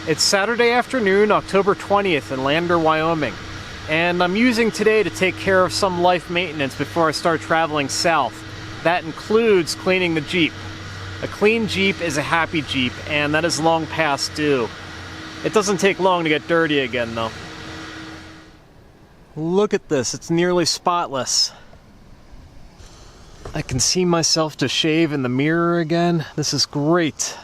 It's Saturday afternoon, October 20th in Lander, Wyoming, and I'm using today to take care of some life maintenance before I start traveling south. That includes cleaning the Jeep. A clean Jeep is a happy Jeep, and that is long past due. It doesn't take long to get dirty again, though. Look at this, it's nearly spotless. I can see myself to shave in the mirror again. This is great.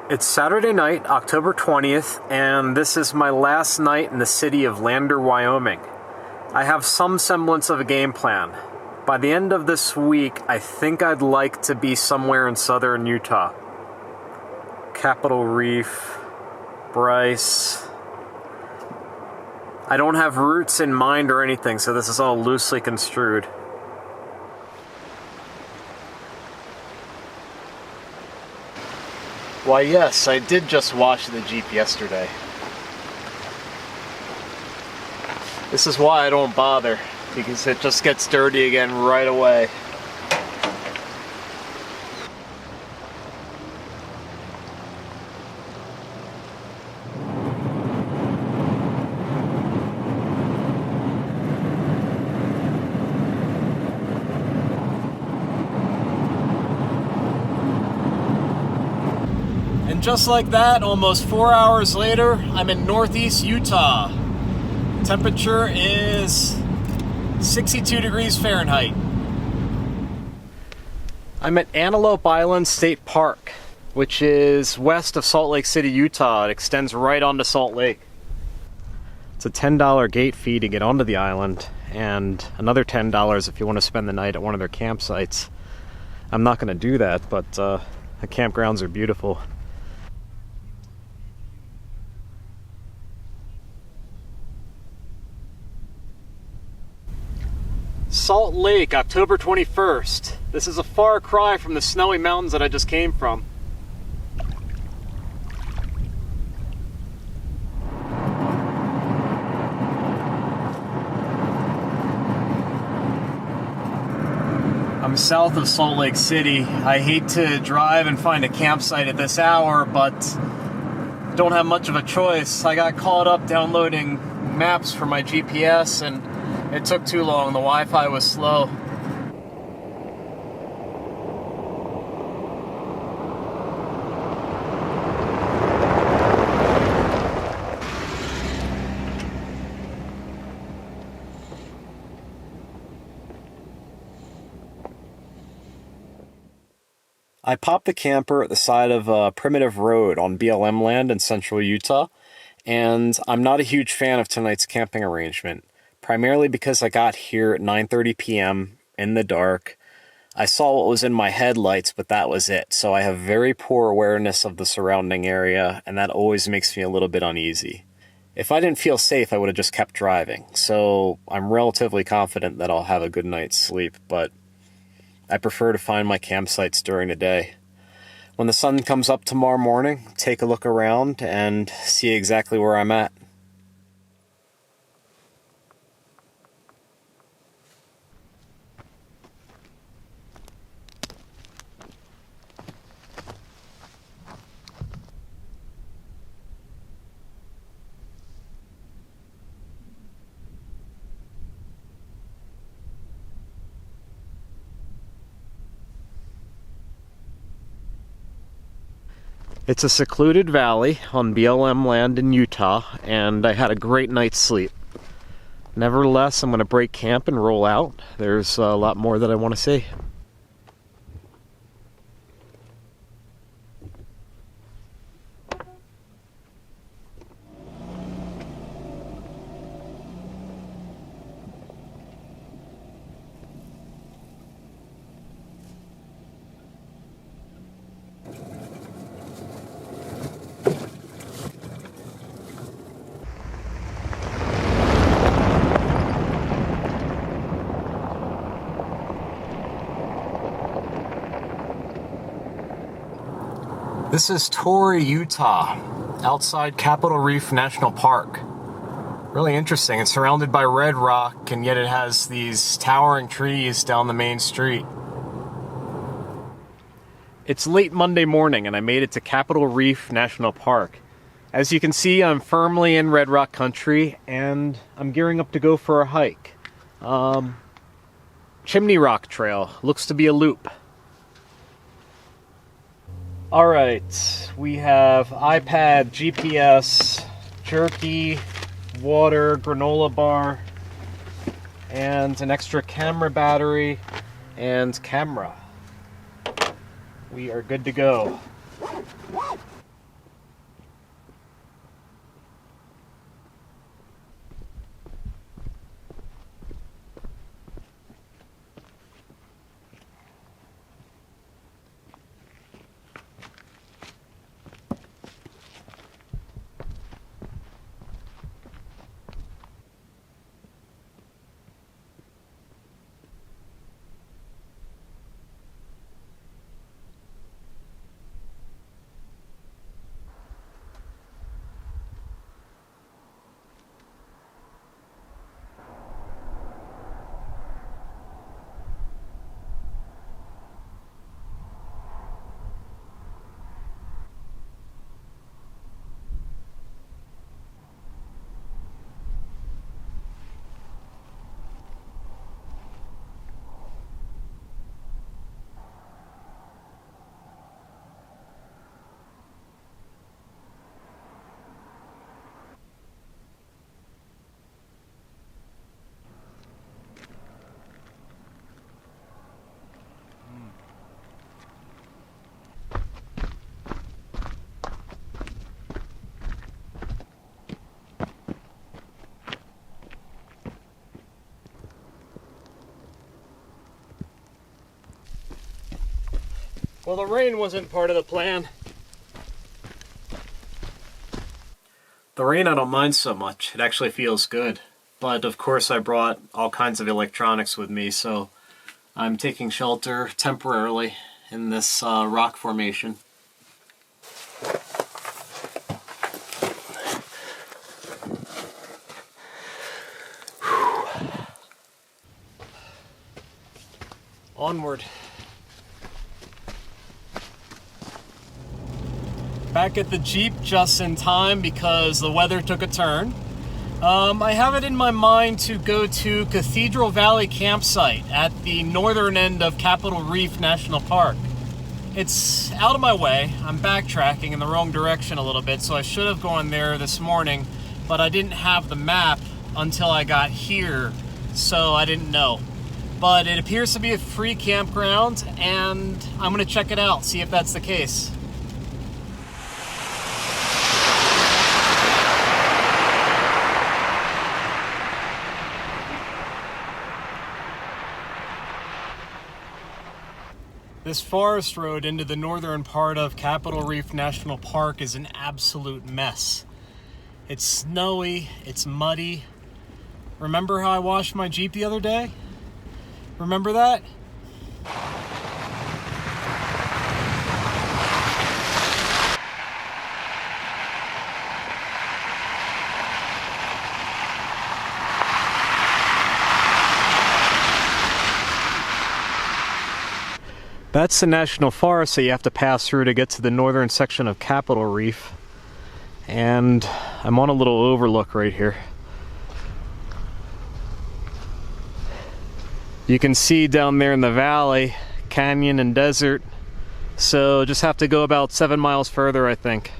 It's Saturday night, October 20th, and this is my last night in the city of Lander, Wyoming. I have some semblance of a game plan. By the end of this week, I think I'd like to be somewhere in southern Utah. Capitol Reef, Bryce. I don't have routes in mind or anything, so this is all loosely construed. Why yes, I did just wash the Jeep yesterday. This is why I don't bother, because it just gets dirty again right away. And just like that, almost 4 hours later, I'm in northeast Utah. Temperature is 62 degrees Fahrenheit. I'm at Antelope Island State Park, which is west of Salt Lake City, Utah. It extends right onto Salt Lake. It's a $10 gate fee to get onto the island, and another $10 if you want to spend the night at one of their campsites. I'm not going to do that, but the campgrounds are beautiful. Salt Lake, October 21st. This is a far cry from the snowy mountains that I just came from. I'm south of Salt Lake City. I hate to drive and find a campsite at this hour, but don't have much of a choice. I got caught up downloading maps for my GPS, and it took too long. The Wi-Fi was slow. I popped the camper at the side of a primitive road on BLM land in central Utah, and I'm not a huge fan of tonight's camping arrangement. Primarily because I got here at 9:30 p.m. in the dark. I saw what was in my headlights, but that was it. So I have very poor awareness of the surrounding area, and that always makes me a little bit uneasy. If I didn't feel safe, I would have just kept driving. So I'm relatively confident that I'll have a good night's sleep, but I prefer to find my campsites during the day. When the sun comes up tomorrow morning, take a look around and see exactly where I'm at. It's a secluded valley on BLM land in Utah, and I had a great night's sleep. Nevertheless, I'm going to break camp and roll out. There's a lot more that I want to see. This is Torrey, Utah, outside Capitol Reef National Park. Really interesting. It's surrounded by red rock, and yet it has these towering trees down the main street. It's late Monday morning and I made it to Capitol Reef National Park. As you can see, I'm firmly in Red Rock country and I'm gearing up to go for a hike. Chimney Rock Trail, looks to be a loop. Alright, we have iPad, GPS, jerky, water, granola bar, and an extra camera battery and camera. We are good to go. Well, the rain wasn't part of the plan. The rain I don't mind so much. It actually feels good. But of course I brought all kinds of electronics with me, so I'm taking shelter temporarily in this rock formation. Onward. Back at the Jeep just in time because the weather took a turn. I have it in my mind to go to Cathedral Valley campsite at the northern end of Capitol Reef National Park. It's out of my way. I'm backtracking in the wrong direction a little bit, so I should have gone there this morning, but I didn't have the map until I got here, so I didn't know. But it appears to be a free campground, and I'm going to check it out, see if that's the case. This forest road into the northern part of Capitol Reef National Park is an absolute mess. It's snowy, it's muddy. Remember how I washed my Jeep the other day? Remember that? That's the national forest that you have to pass through to get to the northern section of Capitol Reef. And I'm on a little overlook right here. You can see down there in the valley, canyon and desert. So just have to go about 7 miles further, I think.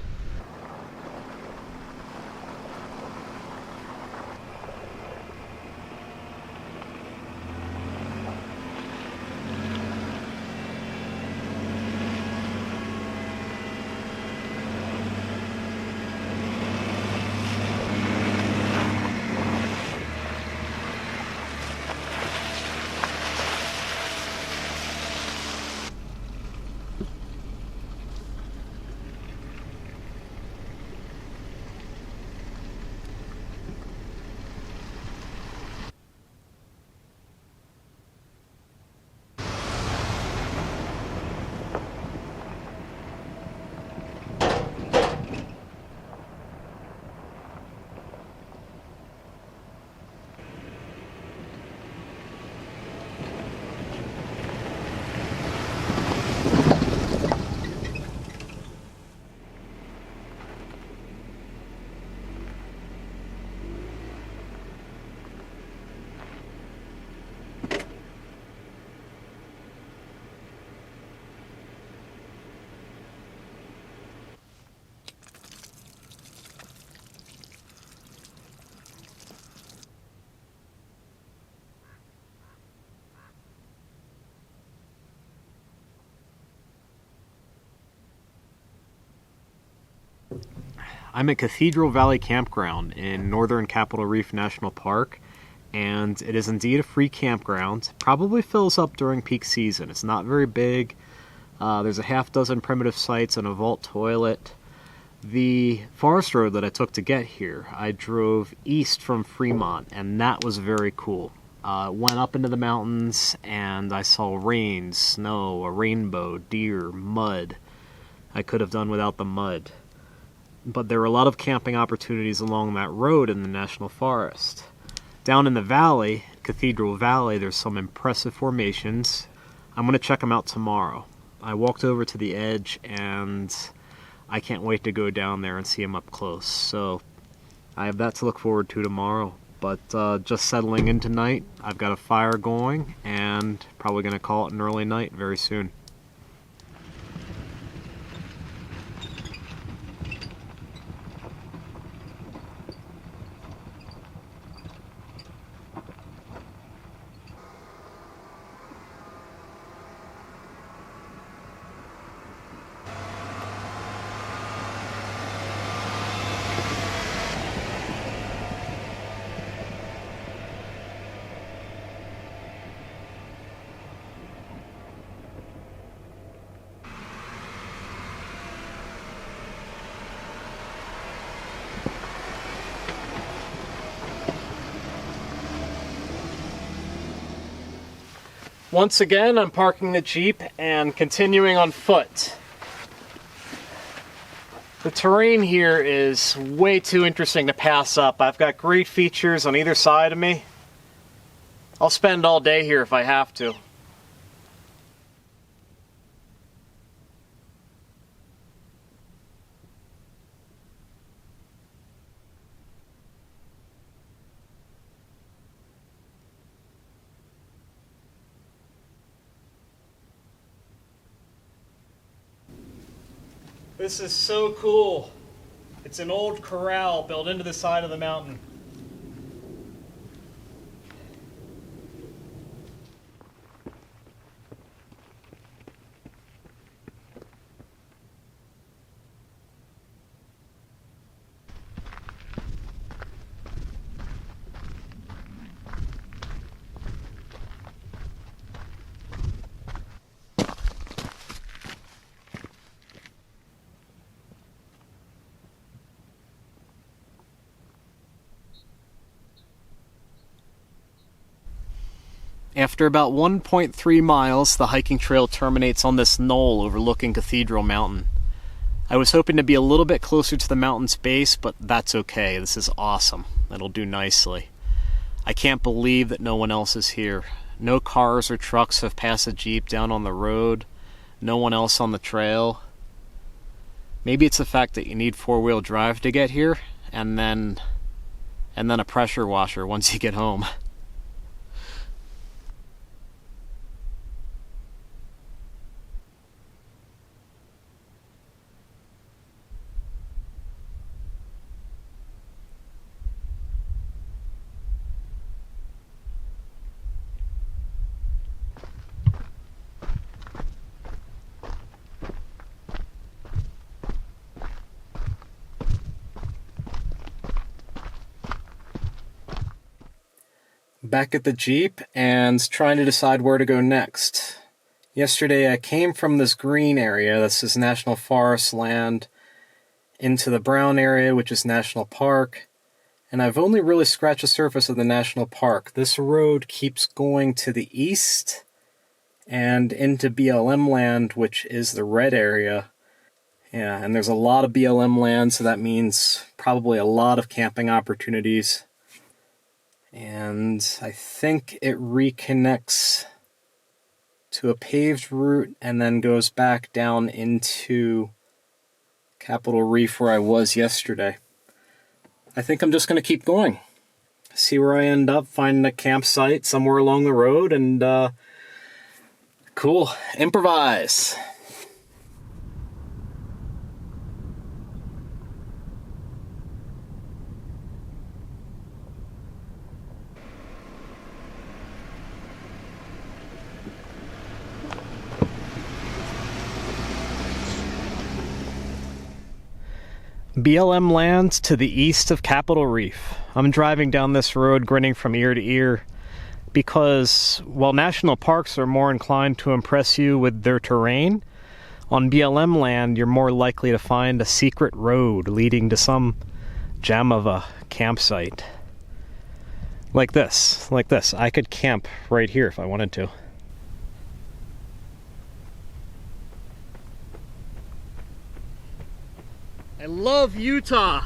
I'm at Cathedral Valley Campground in northern Capitol Reef National Park, and it is indeed a free campground. Probably fills up during peak season. It's not very big. There's a half dozen primitive sites and a vault toilet. The forest road that I took to get here, I drove east from Fremont, and that was very cool. Went up into the mountains, and I saw rain, snow, a rainbow, deer, mud. I could have done without the mud. But there were a lot of camping opportunities along that road in the national forest. Down in the valley, Cathedral Valley, there's some impressive formations. I'm going to check them out tomorrow. I walked over to the edge, and I can't wait to go down there and see them up close. So I have that to look forward to tomorrow. But just settling in tonight, I've got a fire going, and probably going to call it an early night very soon. Once again, I'm parking the Jeep and continuing on foot. The terrain here is way too interesting to pass up. I've got great features on either side of me. I'll spend all day here if I have to. This is so cool. It's an old corral built into the side of the mountain. After about 1.3 miles, the hiking trail terminates on this knoll overlooking Cathedral Mountain. I was hoping to be a little bit closer to the mountain's base, but that's okay. This is awesome. It'll do nicely. I can't believe that no one else is here. No cars or trucks have passed a Jeep down on the road. No one else on the trail. Maybe it's the fact that you need four-wheel drive to get here, and then a pressure washer once you get home. Back at the Jeep and trying to decide where to go next. Yesterday I came from this green area, this is national forest land, into the brown area, which is national park, and I've only really scratched the surface of the national park. This road keeps going to the east and into BLM land, which is the red area. Yeah, and there's a lot of BLM land, so that means probably a lot of camping opportunities. And I think it reconnects to a paved route and then goes back down into Capitol Reef where I was yesterday. I think I'm just going to keep going. See where I end up, find a campsite somewhere along the road, and cool, improvise. BLM lands to the east of Capitol Reef. I'm driving down this road grinning from ear to ear because while national parks are more inclined to impress you with their terrain, on BLM land you're more likely to find a secret road leading to some gem of a campsite. Like this. I could camp right here if I wanted to. I love Utah.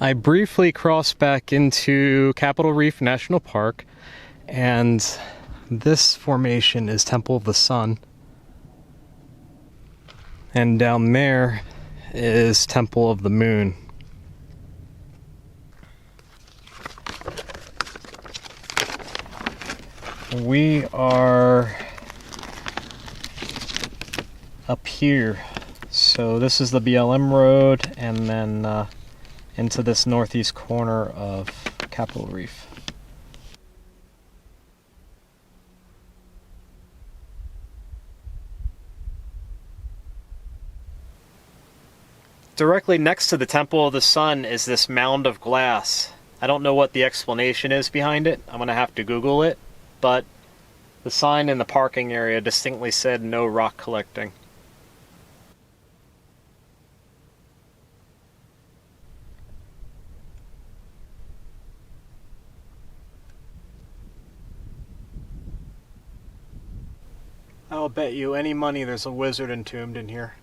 I briefly crossed back into Capitol Reef National Park, and this formation is Temple of the Sun. And down there is Temple of the Moon. We are up here. So this is the BLM road, and then into this northeast corner of Capitol Reef. Directly next to the Temple of the Sun is this mound of glass. I don't know what the explanation is behind it. I'm going to have to Google it, but the sign in the parking area distinctly said no rock collecting. I'll bet you any money there's a wizard entombed in here.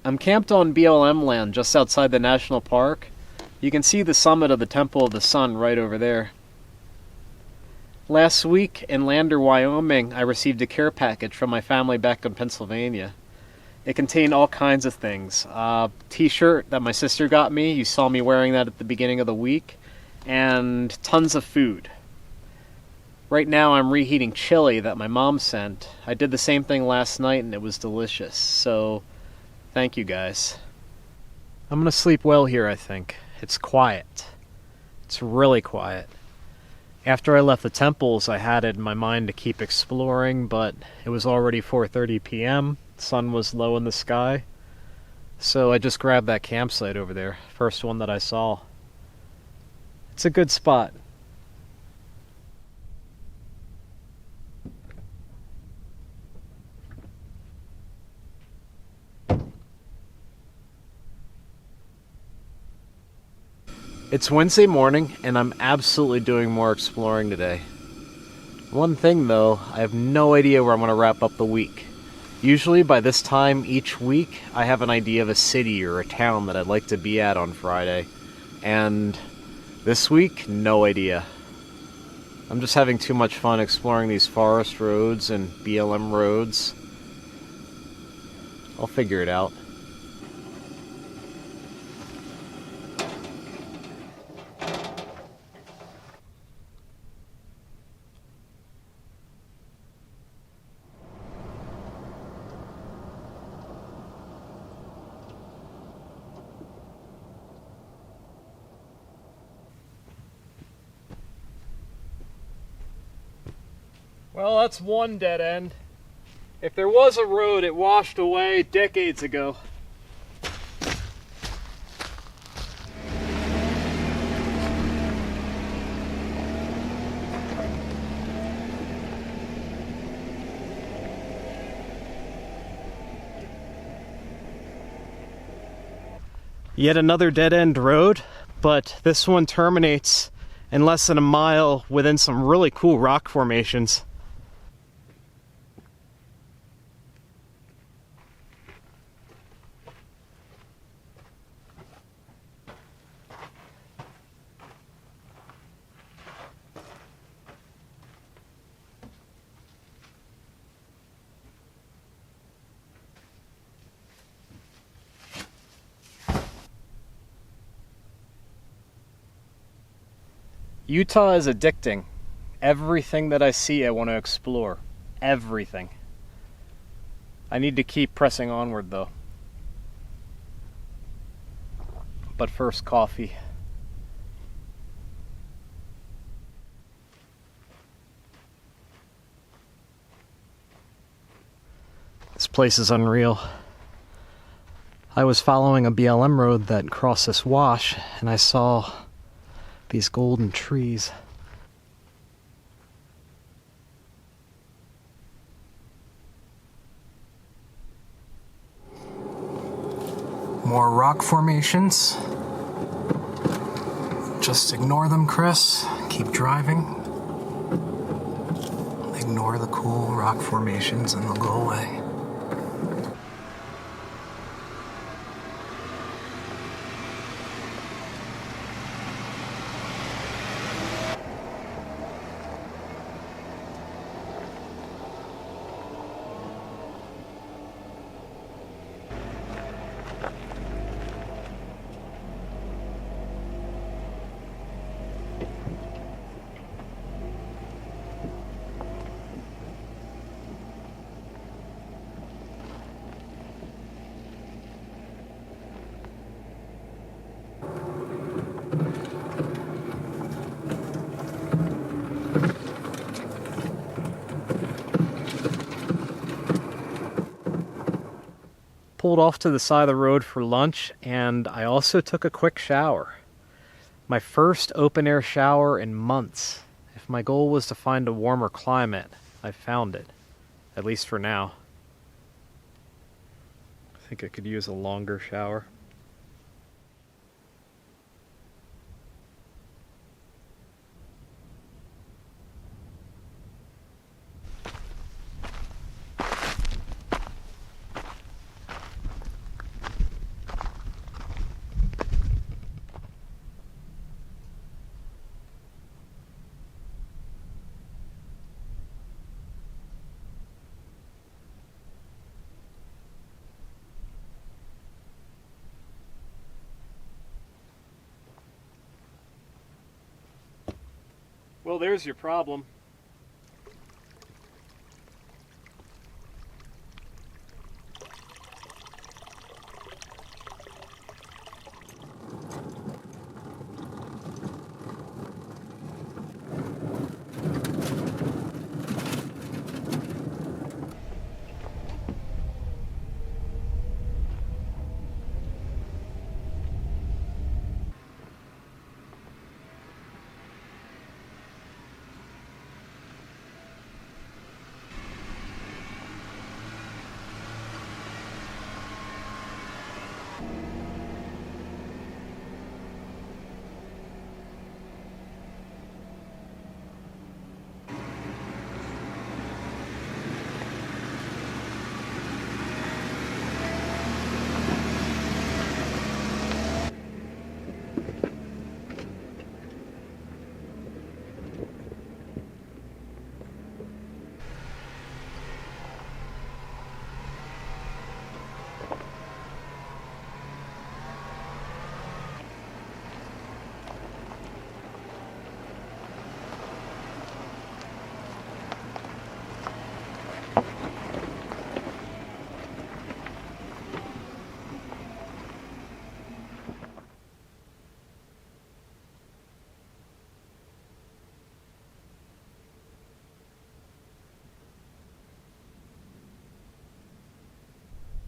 I'm camped on BLM land just outside the national park. You can see the summit of the Temple of the Sun right over there. Last week in Lander, Wyoming, I received a care package from my family back in Pennsylvania. It contained all kinds of things. A t-shirt that my sister got me, you saw me wearing that at the beginning of the week, and tons of food. Right now I'm reheating chili that my mom sent. I did the same thing last night and it was delicious, so thank you guys. I'm gonna sleep well here, I think. It's quiet. It's really quiet. After I left the temples, I had it in my mind to keep exploring, but it was already 4:30 p.m. The sun was low in the sky. So I just grabbed that campsite over there, first one that I saw. It's a good spot. It's Wednesday morning, and I'm absolutely doing more exploring today. One thing though, I have no idea where I'm going to wrap up the week. Usually by this time each week, I have an idea of a city or a town that I'd like to be at on Friday. And this week, no idea. I'm just having too much fun exploring these forest roads and BLM roads. I'll figure it out. Well, that's one dead end. If there was a road, it washed away decades ago. Yet another dead-end road, but this one terminates in less than a mile within some really cool rock formations. Utah is addicting. Everything that I see, I want to explore. Everything. I need to keep pressing onward, though. But first, coffee. This place is unreal. I was following a BLM road that crossed this wash, and I saw these golden trees. More rock formations. Just ignore them, Chris. Keep driving. Ignore the cool rock formations and they'll go away. Pulled off to the side of the road for lunch, and I also took a quick shower. My first open-air shower in months. If my goal was to find a warmer climate, I found it. At least for now. I think I could use a longer shower. Well, there's your problem.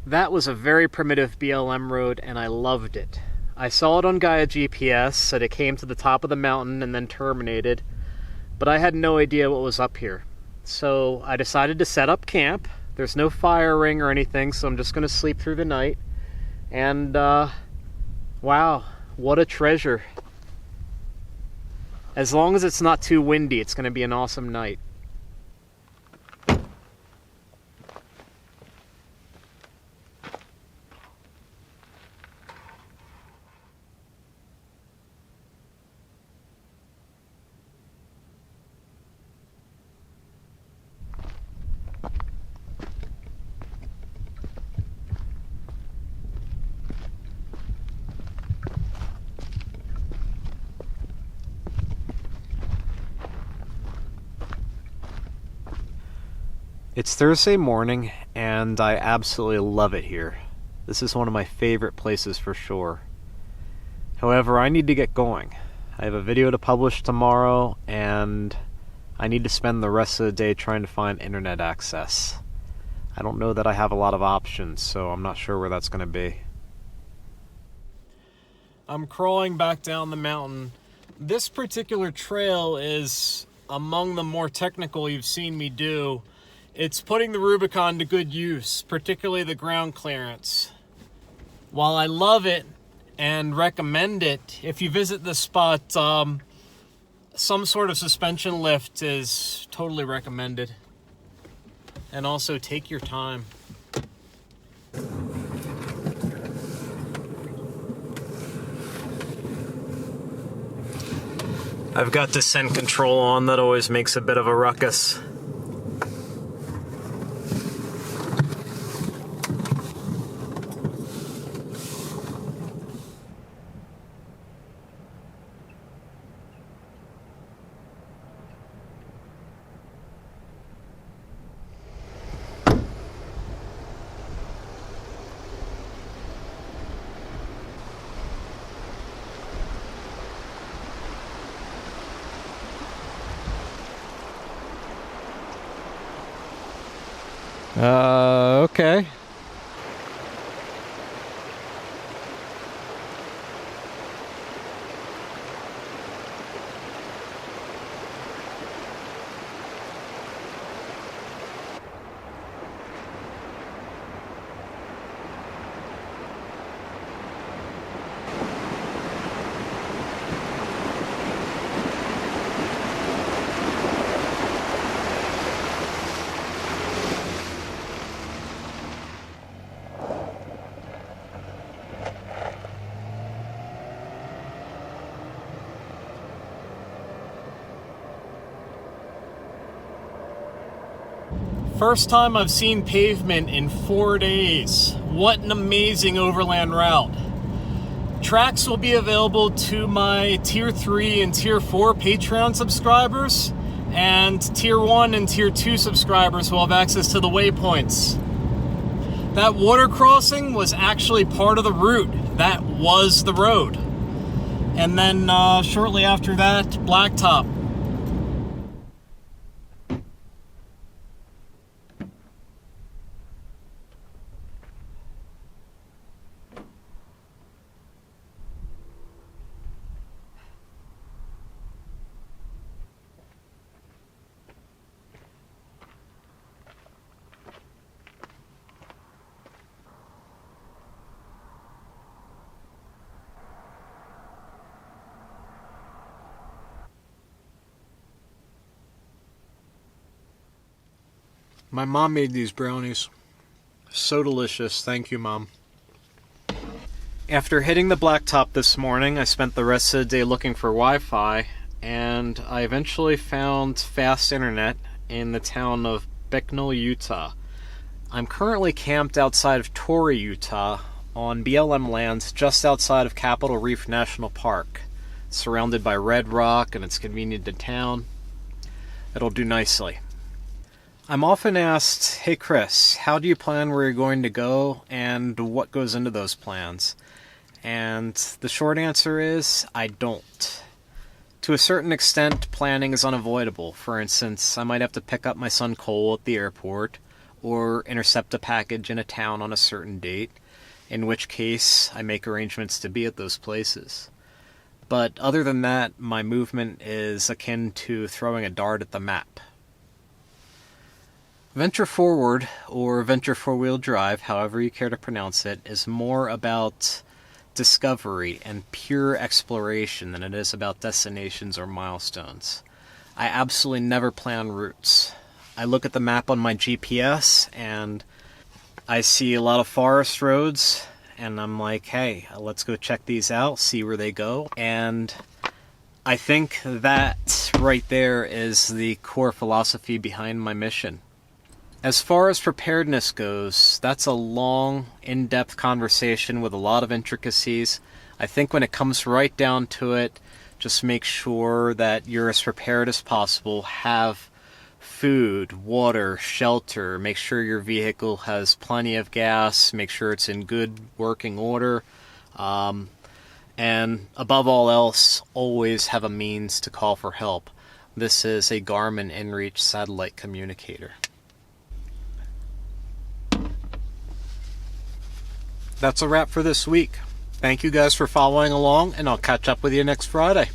That was a very primitive BLM road, and I loved it. I saw it on Gaia GPS, said it came to the top of the mountain and then terminated, but I had no idea what was up here. So I decided to set up camp. There's no fire ring or anything, so I'm just going to sleep through the night. And, wow, what a treasure. As long as it's not too windy, it's going to be an awesome night. It's Thursday morning, and I absolutely love it here. This is one of my favorite places for sure. However, I need to get going. I have a video to publish tomorrow, and I need to spend the rest of the day trying to find internet access. I don't know that I have a lot of options, so I'm not sure where that's going to be. I'm crawling back down the mountain. This particular trail is among the more technical you've seen me do. It's putting the Rubicon to good use, particularly the ground clearance. While I love it and recommend it, if you visit this spot, some sort of suspension lift is totally recommended. And also take your time. I've got descent control on. That always makes a bit of a ruckus. Okay. First time I've seen pavement in 4 days. What an amazing overland route. Tracks will be available to my Tier 3 and Tier 4 Patreon subscribers, and Tier 1 and Tier 2 subscribers will have access to the waypoints. That water crossing was actually part of the route. That was the road. And then shortly after that, blacktop. My mom made these brownies. So delicious. Thank you, Mom. After hitting the blacktop this morning, I spent the rest of the day looking for Wi-Fi, and I eventually found fast internet in the town of Bicknell, Utah. I'm currently camped outside of Torrey, Utah, on BLM lands just outside of Capitol Reef National Park, surrounded by red rock, and it's convenient to town. It'll do nicely. I'm often asked, hey Chris, how do you plan where you're going to go and what goes into those plans? And the short answer is, I don't. To a certain extent, planning is unavoidable. For instance, I might have to pick up my son Cole at the airport, or intercept a package in a town on a certain date, in which case I make arrangements to be at those places. But other than that, my movement is akin to throwing a dart at the map. Venture Forward, or Venture Four-Wheel Drive, however you care to pronounce it, is more about discovery and pure exploration than it is about destinations or milestones. I absolutely never plan routes. I look at the map on my GPS, and I see a lot of forest roads, and I'm like, hey, let's go check these out, see where they go, and I think that right there is the core philosophy behind my mission. As far as preparedness goes, that's a long, in-depth conversation with a lot of intricacies. I think when it comes right down to it, just make sure that you're as prepared as possible, have food, water, shelter. Make sure your vehicle has plenty of gas. Make sure it's in good working order. And above all else, always have a means to call for help. This is a Garmin inReach satellite communicator. That's a wrap for this week. Thank you guys for following along, and I'll catch up with you next Friday.